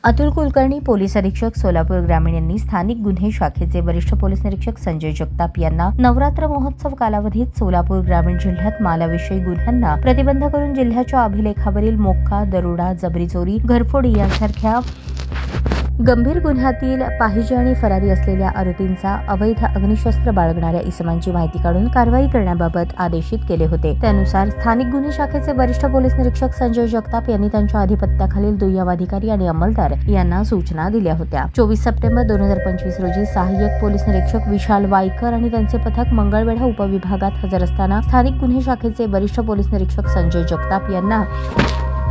Atul Kulkarni police अधीक्षक सोलापूर ग्रामीण यांनी स्थानिक गुन्हे शाखेचे वरिष्ठ पोलीस निरीक्षक संजय जगताप यांना नवरात्र महोत्सव कालावधीत सोलापूर ग्रामीण जिल्ह्यात मालाविषयी गुन्ह्यांना प्रतिबंध करून जिल्ह्याच्या अभिलेखावरील मोक्का, दरोडा, जबरी चोरी, घरफोडी यांसारख्या गंभीर गुन्ह्यातील पाहिजे आणि फरारी असलेल्या आरोपींचा अवैध अग्निशस्त्र बाळगणाऱ्या इसमांची माहिती काढून कारवाई करण्याबाबत आदेशित केले होते। त्यानुसार स्थानिक गुन्हे शाखेचे वरिष्ठ पोलीस निरीक्षक संजय जगताप यांनी त्यांच्या अधिपत्याखालील दुय्यम अधिकारी आणि अंमलदार यांना सूचना दिल्या होत्या। 24 सप्टेंबर 2025 रोजी सहाय्यक पोलीस निरीक्षक विशाल वायकर आणि त्यांचे पथक मंगळवेढा उपविभागात हजर असताना स्थानिक गुन्हे शाखेचे वरिष्ठ पोलीस निरीक्षक संजय जगताप यांना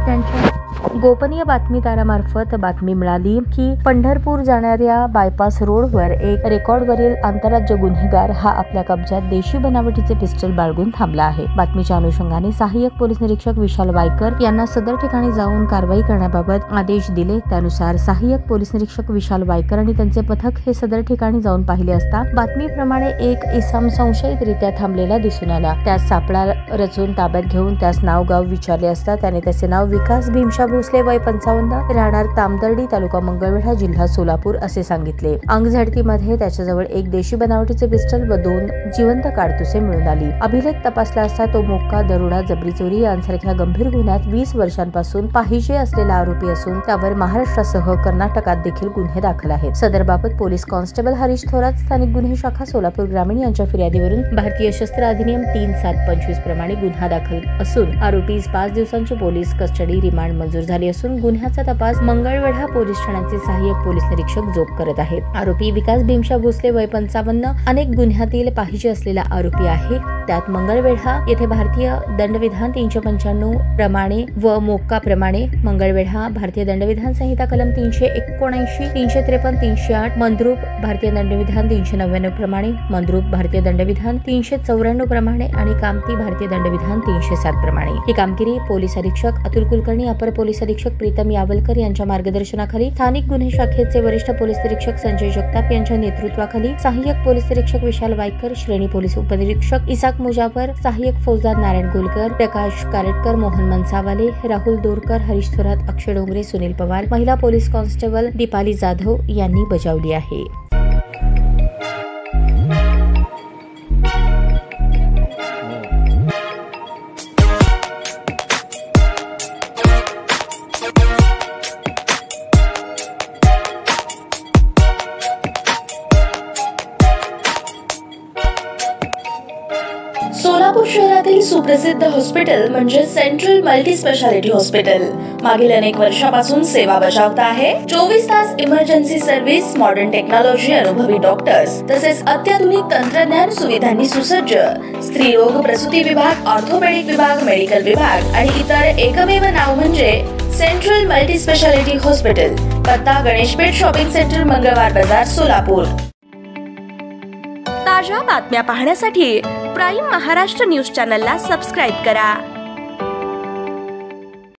त्यांच्या गोपनीय बातमीदारामार्फत बातमी मिळाली की पंढरपूर जाणाऱ्या बायपास रोडवर एक रेकॉर्डवरील आंतरराज्य गुन्हेगार हा आपल्या कब्जात देशी बनावटीचे पिस्टल बाळगून थांबला आहे। बातमीच्या अनुषंगाने सहाय्यक पोलीस निरीक्षक विशाल वायकर यांना सदर ठिकाणी जाऊन कारवाई करण्याबाबत आदेश दिले। त्यानुसार सहाय्यक पोलीस निरीक्षक विशाल वायकर आणि त्यांचे पथक हे सदर ठिकाणी जाऊन पाहिले असता बातमीप्रमाणे एक इसम संशयितरित्या थांबलेला दिसून आला। त्यास सापळा रचून ताब्यात घेऊन त्यास नाव गाव विचारले असता त्याने त्याचे नाव विकास भीमशा भोसले वय 55 राहणार तामदर्डी तालुका मंगळवेढा जिल्हा सोलापूर असे सांगितले। अंगझडतीमध्ये त्याच्याजवळ एक देशी बनावटीचे पिस्टल व 2 जिवंत काडतुसे मिळून आली। अभिलेख तपासला असता तो मोक्का, दरोडा, जबरी चोरी यांसारख्या गंभीर गुन्ह्यात 20 वर्षांपासून पाहिजे असलेला आरोपी असून त्यावर महाराष्ट्रासह कर्नाटकात देखील गुन्हे दाखल आहेत। सदरबाबत पोलीस कॉन्स्टेबल हरीश थोरात स्थानिक गुन्हे शाखा सोलापूर ग्रामीण यांच्या फिर्यादीवरून भारतीय शस्त्र अधिनियम 3/7/25 प्रमाणे गुन्हा दाखल असून आरोपीस 5 दिवसांची पोलीस कस्टडी रिमांड मंजूर झाली असून गुन्ह्याचा तपास मंगळवेढा पोलीस ठाण्याचे सहाय्यक पोलीस निरीक्षक जोप करत आहेत। आरोपी विकास भीमशा भोसले वय 55 अनेक गुन्ह्यातील पाहिजे असलेला आरोपी आहे। त्यात मंगळवेढा येथे भारतीय दंडविधान 395 प्रमाणे व मोक्का प्रमाणे, मंगळवेढा भारतीय दंडविधान संहिता कलम 379, 353, 308, मंद्रुप भारतीय दंडविधान 399 प्रमाणे, मंद्रुप भारतीय दंडविधान 394 प्रमाणे आणि कामती भारतीय दंडविधान 307 प्रमाणे। ही कामगिरी पोलीस अधीक्षक अतुल कुलकर्णी, अपर पोलीस अधीक्षक प्रीतम यावलकर यांच्या मार्गदर्शनाखाली स्थानिक गुन्हे शाखेचे वरिष्ठ पोलीस निरीक्षक संजय जगताप यांच्या नेतृत्वाखाली सहाय्यक पोलीस निरीक्षक विशाल वायकर, श्रेणी पोलीस उपनिरीक्षक इसाक मुजाफर, सहाय्यक फौजदार नारायण गोलकर, प्रकाश कारटकर, मोहन मनसावाले, राहुल दोरकर, हरीश थोरात, अक्षय डोंगरे, सुनील पवार, महिला पोलीस कॉन्स्टेबल दीपाली जाधव यांनी बजावली आहे। सोलापूर शहरातील सुप्रसिद्ध हॉस्पिटल म्हणजे सेंट्रल मल्टी स्पेशालिटी हॉस्पिटल मागील अनेक वर्षापासून सेवा बजावत आहे। 24 तास इमर्जन्सी सर्व्हिस, मॉडर्न टेक्नॉलॉजी, अनुभवी डॉक्टर्स तसेच अत्याधुनिक तंत्रज्ञान सुविधांनी सुसज्ज स्त्रीरोग प्रसूती विभाग, ऑर्थोपेडिक विभाग, मेडिकल विभाग आणि इतर एकमेव नाव म्हणजे सेंट्रल मल्टी स्पेशालिटी हॉस्पिटल। पत्ता गणेशपेठ शॉपिंग सेंटर, मंगळवार बाजार, सोलापूर। ताज्या बातम्या पाहण्यासाठी प्राईम महाराष्ट्र न्यूज चॅनलला सबस्क्राईब करा।